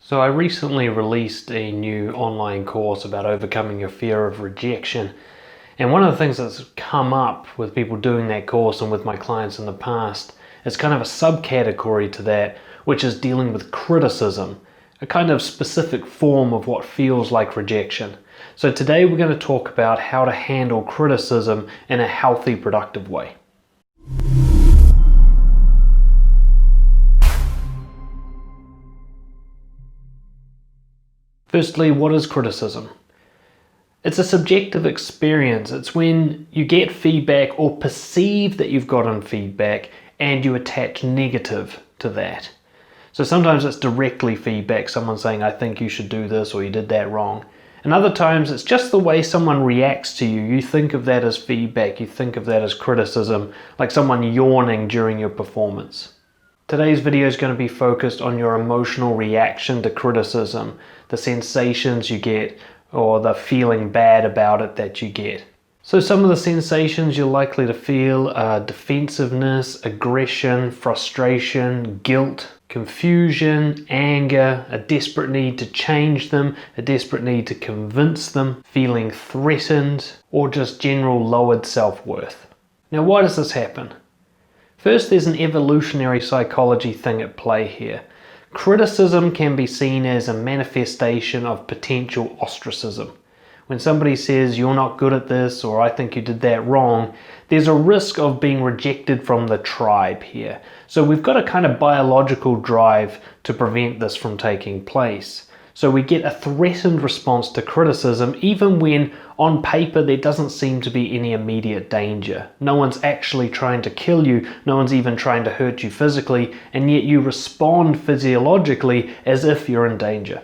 So I recently released a new online course about overcoming your fear of rejection. And one of the things that's come up with people doing that course and with my clients in the past is kind of a subcategory to that, which is dealing with criticism, a kind of specific form of what feels like rejection. So today we're going to talk about how to handle criticism in a healthy, productive way. Firstly, what is criticism? It's a subjective experience. It's when you get feedback or perceive that you've gotten feedback and you attach negative to that. So sometimes it's directly feedback, someone saying, I think you should do this or you did that wrong. And other times it's just the way someone reacts to you. You think of that as feedback, you think of that as criticism, like someone yawning during your performance. Today's video is going to be focused on your emotional reaction to criticism, the sensations you get, or the feeling bad about it that you get. So some of the sensations you're likely to feel are defensiveness, aggression, frustration, guilt, confusion, anger, a desperate need to change them, a desperate need to convince them, feeling threatened, or just general lowered self-worth. Now, why does this happen? First, there's an evolutionary psychology thing at play here. Criticism can be seen as a manifestation of potential ostracism. When somebody says, you're not good at this, or I think you did that wrong, there's a risk of being rejected from the tribe here. So we've got a kind of biological drive to prevent this from taking place. So we get a threatened response to criticism even when on paper there doesn't seem to be any immediate danger. No one's actually trying to kill you, no one's even trying to hurt you physically, and yet you respond physiologically as if you're in danger.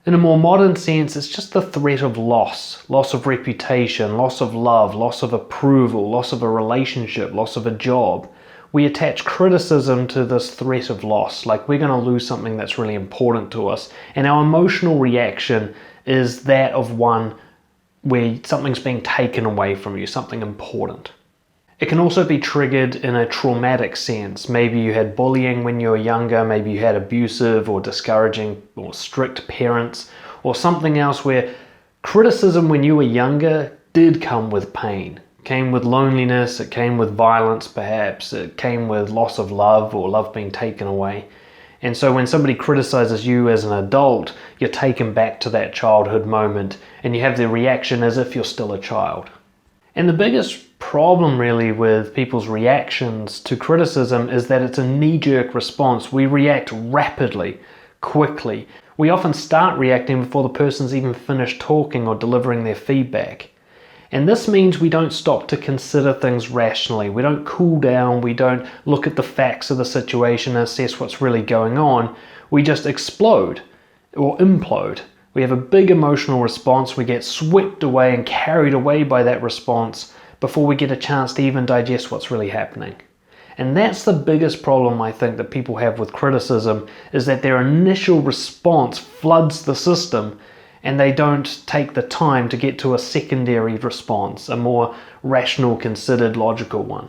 In a more modern sense, it's just the threat of loss of reputation, loss of love, loss of approval, loss of a relationship, loss of a job. We attach criticism to this threat of loss, like we're going to lose something that's really important to us. And our emotional reaction is that of one where something's being taken away from you, something important. It can also be triggered in a traumatic sense. Maybe you had bullying when you were younger, maybe you had abusive or discouraging or strict parents, or something else where criticism when you were younger did come with pain. It came with loneliness, it came with violence perhaps, it came with loss of love or love being taken away. And so when somebody criticizes you as an adult, you're taken back to that childhood moment and you have the reaction as if you're still a child. And the biggest problem really with people's reactions to criticism is that it's a knee-jerk response. We react rapidly, quickly. We often start reacting before the person's even finished talking or delivering their feedback. And this means we don't stop to consider things rationally. We don't cool down, we don't look at the facts of the situation and assess what's really going on. We just explode or implode. We have a big emotional response, we get swept away and carried away by that response before we get a chance to even digest what's really happening. And that's the biggest problem I think that people have with criticism, is that their initial response floods the system and they don't take the time to get to a secondary response, a more rational, considered, logical one.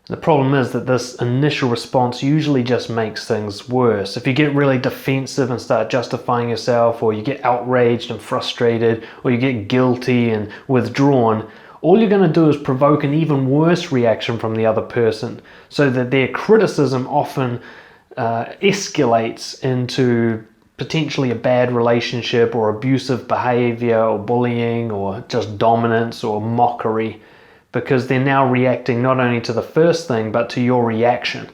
The problem is that this initial response usually just makes things worse. If you get really defensive and start justifying yourself, or you get outraged and frustrated, or you get guilty and withdrawn, all you're going to do is provoke an even worse reaction from the other person, so that their criticism often escalates into potentially a bad relationship or abusive behavior or bullying or just dominance or mockery, because they're now reacting not only to the first thing but to your reaction.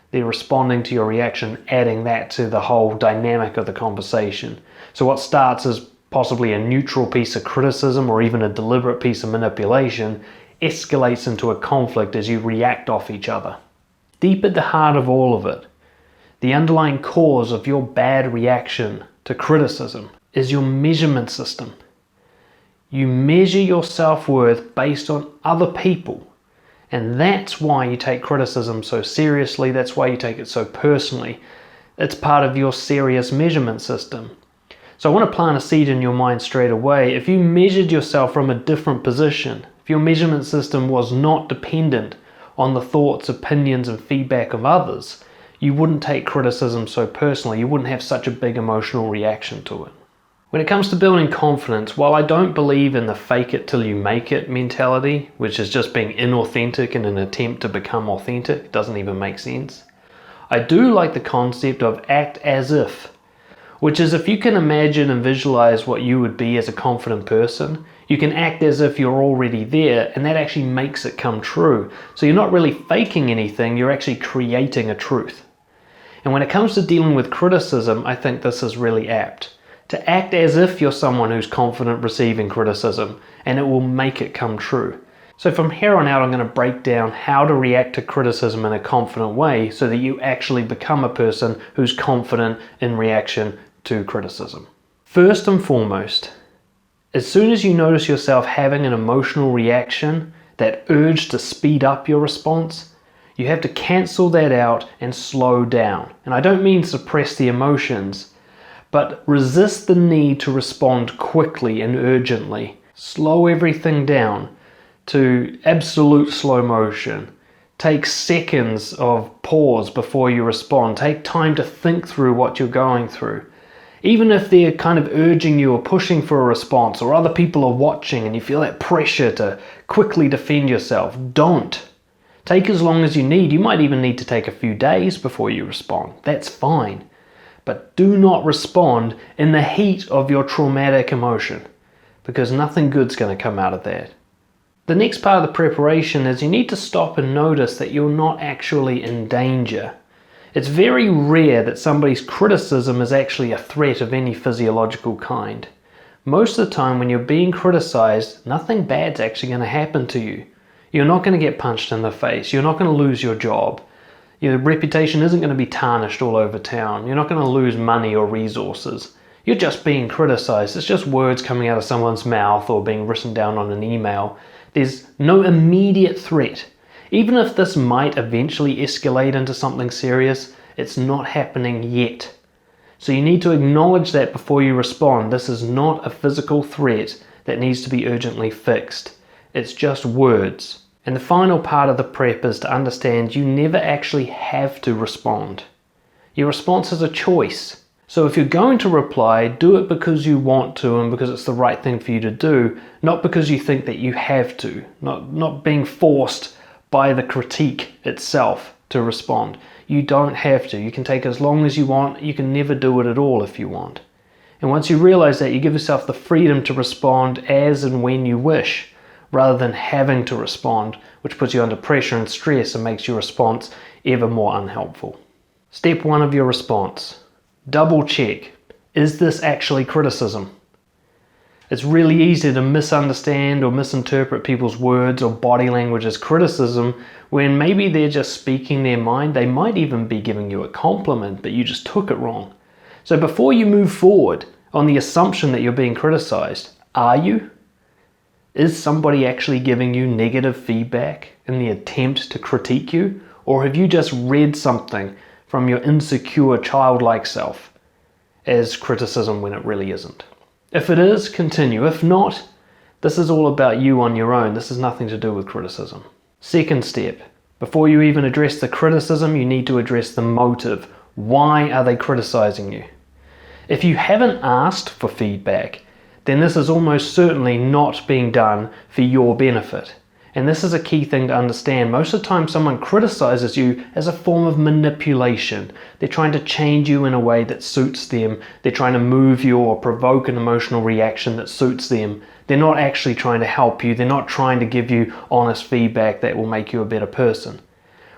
They're responding to your reaction, adding that to the whole dynamic of the conversation. So what starts as possibly a neutral piece of criticism or even a deliberate piece of manipulation escalates into a conflict as you react off each other. Deep at the heart of all of it, the underlying cause of your bad reaction to criticism is your measurement system. You measure your self-worth based on other people. And that's why you take criticism so seriously. That's why you take it so personally. It's part of your serious measurement system. So I want to plant a seed in your mind straight away. If you measured yourself from a different position, if your measurement system was not dependent on the thoughts, opinions, and feedback of others, you wouldn't take criticism so personally. You wouldn't have such a big emotional reaction to it. When it comes to building confidence, while I don't believe in the fake it till you make it mentality, which is just being inauthentic in an attempt to become authentic, it doesn't even make sense, I do like the concept of act as if, which is if you can imagine and visualize what you would be as a confident person, you can act as if you're already there, and that actually makes it come true. So you're not really faking anything, you're actually creating a truth. And when it comes to dealing with criticism, I think this is really apt. To act as if you're someone who's confident receiving criticism, and it will make it come true. So from here on out, I'm going to break down how to react to criticism in a confident way so that you actually become a person who's confident in reaction to criticism. First and foremost, as soon as you notice yourself having an emotional reaction, that urge to speed up your response, you have to cancel that out and slow down. And I don't mean suppress the emotions, but resist the need to respond quickly and urgently. Slow everything down to absolute slow motion. Take seconds of pause before you respond. Take time to think through what you're going through. Even if they're kind of urging you or pushing for a response, or other people are watching and you feel that pressure to quickly defend yourself, don't. Take as long as you need. You might even need to take a few days before you respond. That's fine. But do not respond in the heat of your traumatic emotion, because nothing good's going to come out of that. The next part of the preparation is you need to stop and notice that you're not actually in danger. It's very rare that somebody's criticism is actually a threat of any physiological kind. Most of the time when you're being criticized, nothing bad's actually going to happen to you. You're not going to get punched in the face. You're not going to lose your job. Your reputation isn't going to be tarnished all over town. You're not going to lose money or resources. You're just being criticized. It's just words coming out of someone's mouth or being written down on an email. There's no immediate threat. Even if this might eventually escalate into something serious, it's not happening yet. So you need to acknowledge that before you respond. This is not a physical threat that needs to be urgently fixed. It's just words. And the final part of the prep is to understand you never actually have to respond. Your response is a choice. So if you're going to reply, do it because you want to and because it's the right thing for you to do, not because you think that you have to, not being forced by the critique itself to respond. You don't have to. You can take as long as you want. You can never do it at all if you want. And once you realize that, you give yourself the freedom to respond as and when you wish, rather than having to respond, which puts you under pressure and stress and makes your response ever more unhelpful. Step 1 of your response. Double check. Is this actually criticism? It's really easy to misunderstand or misinterpret people's words or body language as criticism when maybe they're just speaking their mind. They might even be giving you a compliment, but you just took it wrong. So before you move forward on the assumption that you're being criticized, are you? Is somebody actually giving you negative feedback in the attempt to critique you? Or have you just read something from your insecure childlike self as criticism when it really isn't? If it is, continue. If not, this is all about you on your own. This has nothing to do with criticism. Second step, before you even address the criticism, you need to address the motive. Why are they criticizing you? If you haven't asked for feedback, then this is almost certainly not being done for your benefit. And this is a key thing to understand. Most of the time someone criticizes you as a form of manipulation. They're trying to change you in a way that suits them. They're trying to move you or provoke an emotional reaction that suits them. They're not actually trying to help you. They're not trying to give you honest feedback that will make you a better person.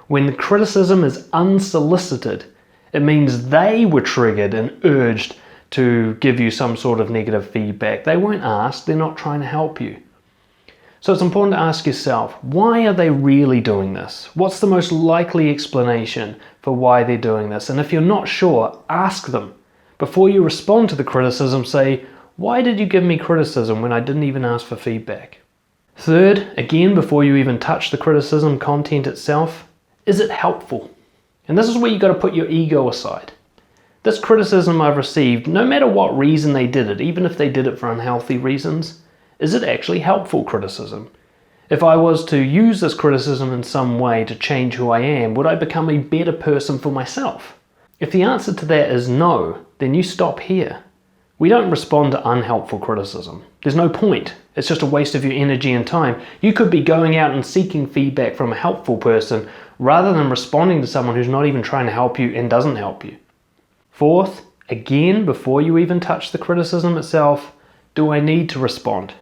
When the criticism is unsolicited, it means they were triggered and urged to give you some sort of negative feedback. They weren't asked. They're not trying to help you. So it's important to ask yourself, why are they really doing this? What's the most likely explanation for why they're doing this? And if you're not sure, ask them. Before you respond to the criticism, say, why did you give me criticism when I didn't even ask for feedback? Third, again, before you even touch the criticism content itself, is it helpful? And this is where you've got to put your ego aside. This criticism I've received, no matter what reason they did it, even if they did it for unhealthy reasons, is it actually helpful criticism? If I was to use this criticism in some way to change who I am, would I become a better person for myself? If the answer to that is no, then you stop here. We don't respond to unhelpful criticism. There's no point. It's just a waste of your energy and time. You could be going out and seeking feedback from a helpful person rather than responding to someone who's not even trying to help you and doesn't help you. Fourth, again, before you even touch the criticism itself, do I need to respond?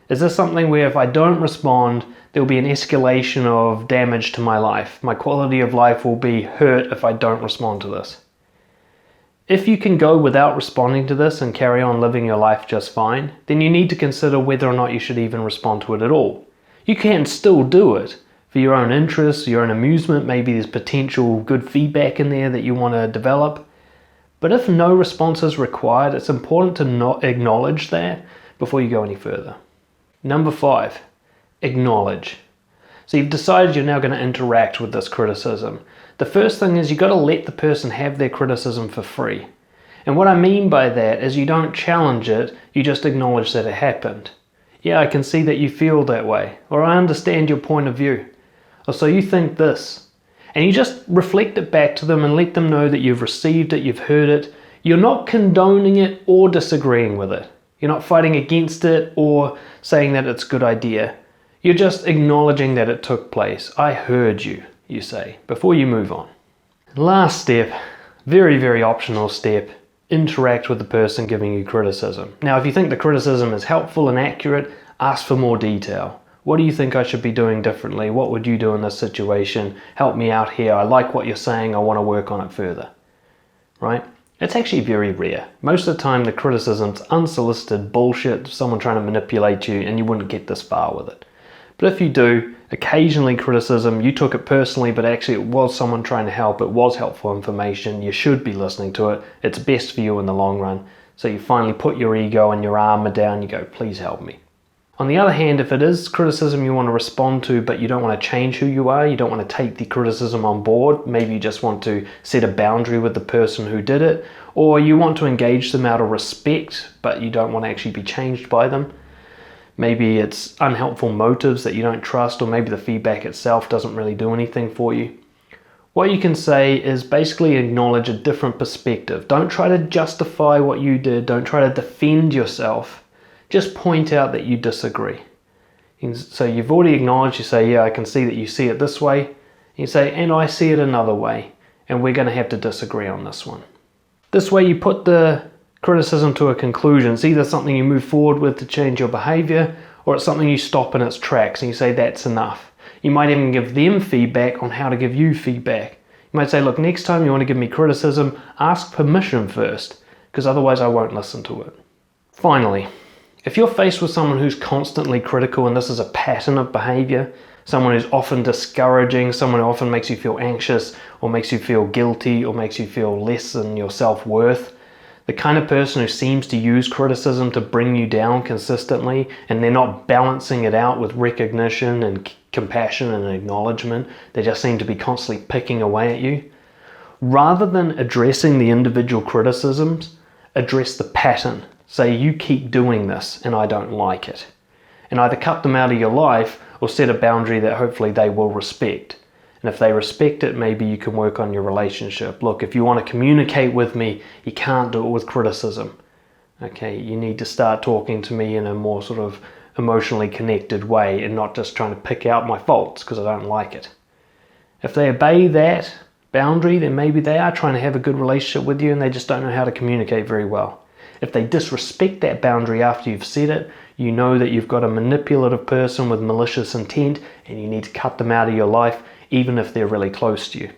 Is this something where if I don't respond, there will be an escalation of damage to my life? My quality of life will be hurt if I don't respond to this. If you can go without responding to this and carry on living your life just fine, then you need to consider whether or not you should even respond to it at all. You can still do it for your own interests, your own amusement. Maybe there's potential good feedback in there that you want to develop. But if no response is required, it's important to not acknowledge that before you go any further. Number 5, acknowledge. So you've decided you're now going to interact with this criticism. The first thing is you've got to let the person have their criticism for free. And what I mean by that is you don't challenge it, you just acknowledge that it happened. Yeah, I can see that you feel that way, or I understand your point of view, or so you think this. And you just reflect it back to them and let them know that you've received it, you've heard it. You're not condoning it or disagreeing with it. You're not fighting against it or saying that it's a good idea. You're just acknowledging that it took place. I heard you, you say, before you move on. Last step, very, very optional step, interact with the person giving you criticism. Now, if you think the criticism is helpful and accurate, ask for more detail. What do you think I should be doing differently? What would you do in this situation? Help me out here. I like what you're saying. I want to work on it further. Right? It's actually very rare. Most of the time the criticism's unsolicited bullshit, someone trying to manipulate you, and you wouldn't get this far with it. But if you do, occasionally criticism, you took it personally, but actually it was someone trying to help, it was helpful information, you should be listening to it, it's best for you in the long run. So you finally put your ego and your armor down, you go, please help me. On the other hand, if it is criticism you want to respond to, but you don't want to change who you are, you don't want to take the criticism on board, maybe you just want to set a boundary with the person who did it, or you want to engage them out of respect, but you don't want to actually be changed by them. Maybe it's unhelpful motives that you don't trust, or maybe the feedback itself doesn't really do anything for you. What you can say is basically acknowledge a different perspective. Don't try to justify what you did, don't try to defend yourself. Just point out that you disagree. So you've already acknowledged, you say, yeah, I can see that you see it this way. You say, and I see it another way, and we're going to have to disagree on this one. This way you put the criticism to a conclusion. It's either something you move forward with to change your behavior, or it's something you stop in its tracks and you say, that's enough. You might even give them feedback on how to give you feedback. You might say, look, next time you want to give me criticism, ask permission first, because otherwise I won't listen to it. Finally, if you're faced with someone who's constantly critical and this is a pattern of behavior, someone who's often discouraging, someone who often makes you feel anxious or makes you feel guilty or makes you feel less than your self-worth, the kind of person who seems to use criticism to bring you down consistently and they're not balancing it out with recognition and compassion and acknowledgement, they just seem to be constantly picking away at you. Rather than addressing the individual criticisms, address the pattern. Say, you keep doing this and I don't like it. And either cut them out of your life or set a boundary that hopefully they will respect. And if they respect it, maybe you can work on your relationship. Look, if you want to communicate with me, you can't do it with criticism. Okay, you need to start talking to me in a more sort of emotionally connected way and not just trying to pick out my faults because I don't like it. If they obey that boundary, then maybe they are trying to have a good relationship with you and they just don't know how to communicate very well. If they disrespect that boundary after you've set it, you know that you've got a manipulative person with malicious intent and you need to cut them out of your life, even if they're really close to you.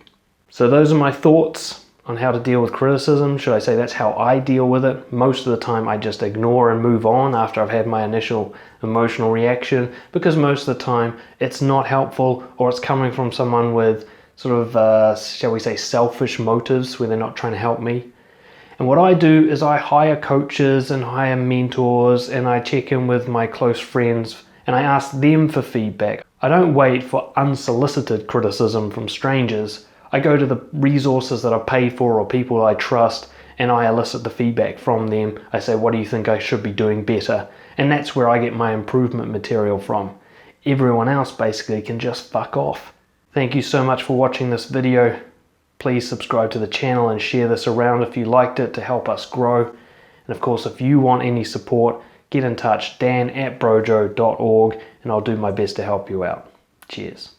So those are my thoughts on how to deal with criticism. Should I say that's how I deal with it? Most of the time I just ignore and move on after I've had my initial emotional reaction, because most of the time it's not helpful or it's coming from someone with sort of, shall we say, selfish motives where they're not trying to help me. And what I do is I hire coaches and hire mentors and I check in with my close friends and I ask them for feedback. I don't wait for unsolicited criticism from strangers. I go to the resources that I pay for or people I trust and I elicit the feedback from them. I say, what do you think I should be doing better? And that's where I get my improvement material from. everyone else basically can just fuck off. Thank you so much for watching this video. Please subscribe to the channel and share this around if you liked it to help us grow. And of course, if you want any support, get in touch, dan@brojo.org, and I'll do my best to help you out. Cheers.